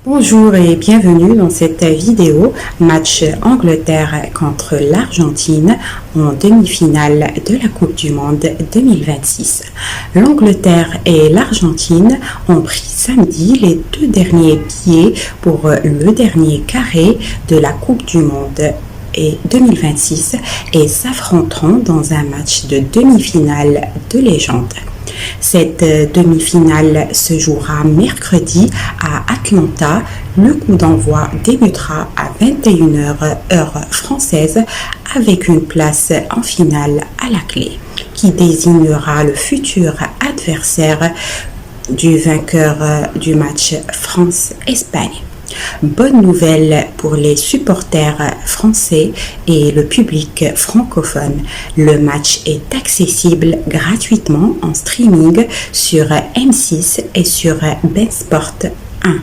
Bonjour et bienvenue dans cette vidéo match Angleterre contre l'Argentine en demi-finale de la Coupe du Monde 2026. L'Angleterre et l'Argentine ont pris samedi les deux derniers billets pour le dernier carré de la Coupe du Monde 2026 et s'affronteront dans un match de demi-finale de légende. Cette demi-finale se jouera mercredi à Atlanta. Le coup d'envoi débutera à 21h heure française avec une place en finale à la clé qui désignera le futur adversaire du vainqueur du match France-Espagne. Bonne nouvelle pour les supporters français et le public francophone. Le match est accessible gratuitement en streaming sur M6 et sur BeIN Sport 1.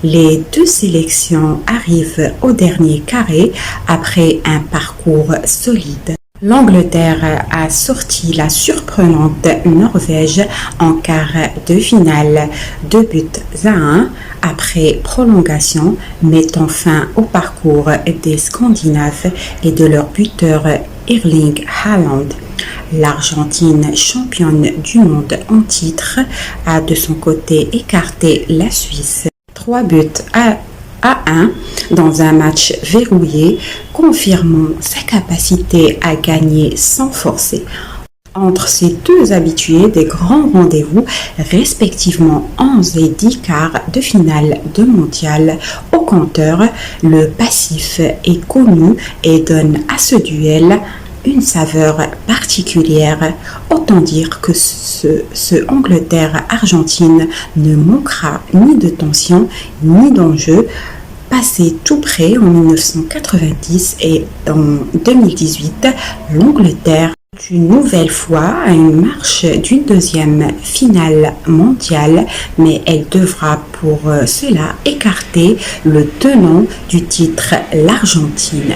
Les deux sélections arrivent au dernier carré après un parcours solide. L'Angleterre a sorti la surprenante Norvège en quart de finale, 2-1 après prolongation, mettant fin au parcours des Scandinaves et de leur buteur Erling Haaland. L'Argentine, championne du monde en titre, a de son côté écarté la Suisse. 3-1 dans un match verrouillé, confirmant sa capacité à gagner sans forcer. Entre ces deux habitués des grands rendez-vous, respectivement 11 et 10 quarts de finale de mondial au compteur, le passif est connu et donne à ce duel une saveur particulière. Autant dire que ce Angleterre-Argentine ne manquera ni de tension ni d'enjeu. Passé tout près en 1990 et en 2018, l'Angleterre une nouvelle fois à une marche d'une deuxième finale mondiale, mais elle devra pour cela écarter le tenant du titre, l'Argentine.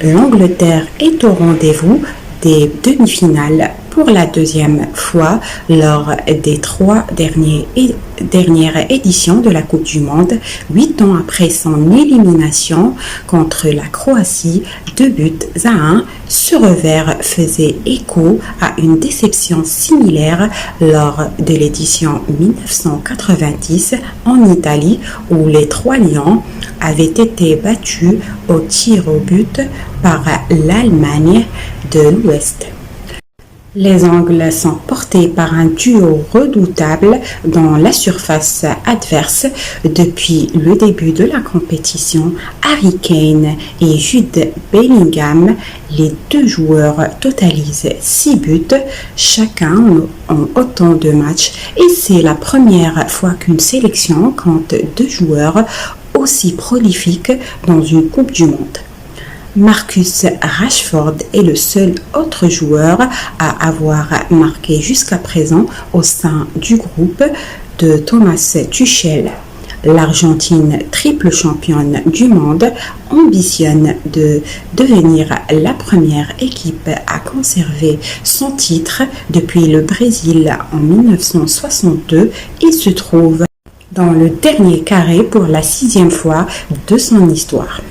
L'Angleterre est au rendez-vous des demi-finales pour la deuxième fois lors des trois dernières éditions de la Coupe du Monde, 8 ans après son élimination contre la Croatie, 2-1. Ce revers faisait écho à une déception similaire lors de l'édition 1990 en Italie où les Trois Lions avaient été battus au tir au but par l'Allemagne de l'Ouest. Les Anglais sont portés par un duo redoutable dans la surface adverse depuis le début de la compétition. Harry Kane et Jude Bellingham, les deux joueurs totalisent 6 buts chacun en autant de matchs et c'est la première fois qu'une sélection compte deux joueurs aussi prolifiques dans une Coupe du Monde. Marcus Rashford est le seul autre joueur à avoir marqué jusqu'à présent au sein du groupe de Thomas Tuchel. L'Argentine, triple championne du monde, ambitionne de devenir la première équipe à conserver son titre depuis le Brésil en 1962 et se trouve dans le dernier carré pour la 6e fois de son histoire.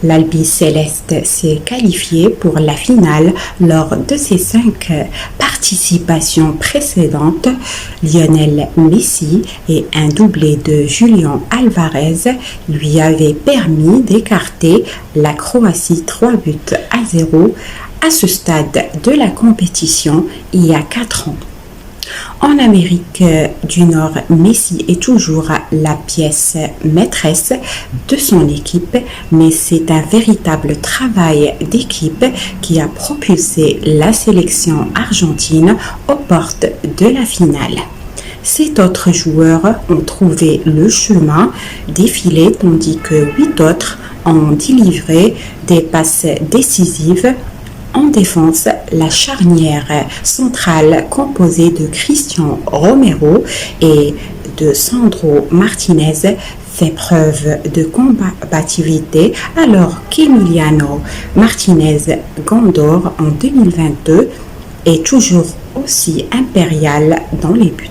L'Albi-Céleste s'est qualifié pour la finale lors de ses 5 participations précédentes. Lionel Messi et un doublé de Julián Álvarez lui avaient permis d'écarter la Croatie 3-0 à ce stade de la compétition il y a 4 ans. En Amérique du Nord, Messi est toujours la pièce maîtresse de son équipe, mais c'est un véritable travail d'équipe qui a propulsé la sélection argentine aux portes de la finale. 7 autres joueurs ont trouvé le chemin défilé tandis que 8 autres ont délivré des passes décisives. En défense, la charnière centrale composée de Cristian Romero et de Sandro Martinez fait preuve de combativité alors qu'Emiliano Martinez Gondor en 2022 est toujours aussi impérial dans les buts.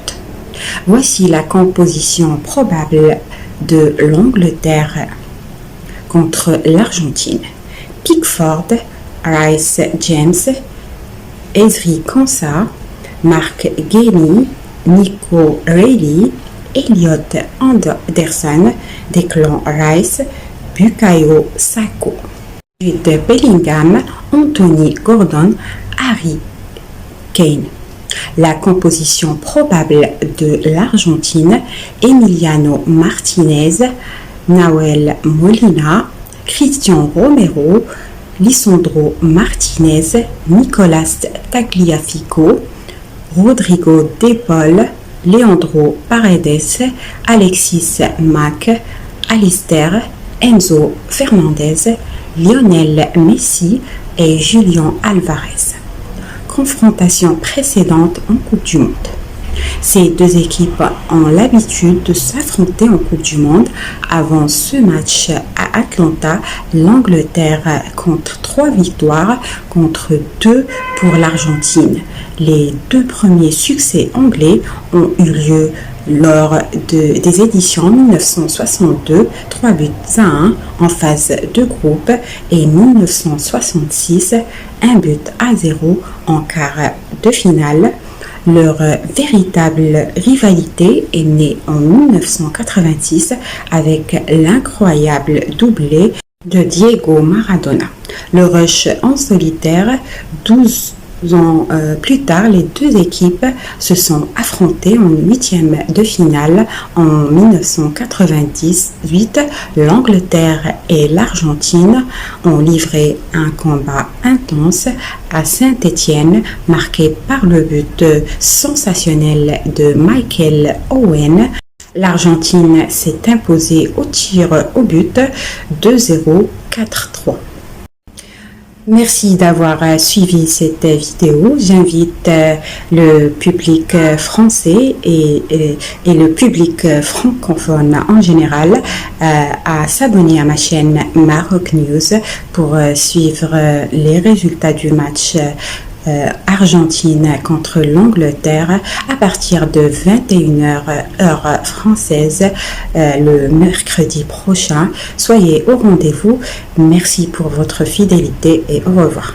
Voici la composition probable de l'Angleterre contre l'Argentine. Pickford, Rice James, Ezri Konsa, Mark Genie, Nico Reilly, Elliot Anderson, Declan Rice, Bukayo Saka. Jude Bellingham, Anthony Gordon, Harry Kane. La composition probable de l'Argentine: Emiliano Martinez, Nahuel Molina, Cristian Romero, Lisandro Martinez, Nicolas Tagliafico, Rodrigo De Paul, Leandro Paredes, Alexis Mac Allister, Enzo Fernandez, Lionel Messi et Julian Alvarez. Confrontation précédente en Coupe du Monde. Ces deux équipes ont l'habitude de s'affronter en Coupe du Monde. Avant ce match à Atlanta, l'Angleterre compte 3 victoires contre 2 pour l'Argentine. Les 2 premiers succès anglais ont eu lieu lors des éditions 1962, 3 buts à 1 en phase de groupe, et 1966, 1 but à 0 en quart de finale. Leur véritable rivalité est née en 1986 avec l'incroyable doublé de Diego Maradona. Le rush en solitaire, 12 ans plus tard, les deux équipes se sont affrontées en 8e de finale en 1998. L'Angleterre et l'Argentine ont livré un combat intense à Saint-Étienne, marqué par le but sensationnel de Michael Owen. L'Argentine s'est imposée au tir au but 2-0, 4-3. Merci d'avoir suivi cette vidéo. J'invite le public français et le public francophone en général à s'abonner à ma chaîne Maroc News pour suivre les résultats du match Argentine contre l'Angleterre à partir de 21h heure française le mercredi prochain. Soyez au rendez-vous. Merci pour votre fidélité et au revoir.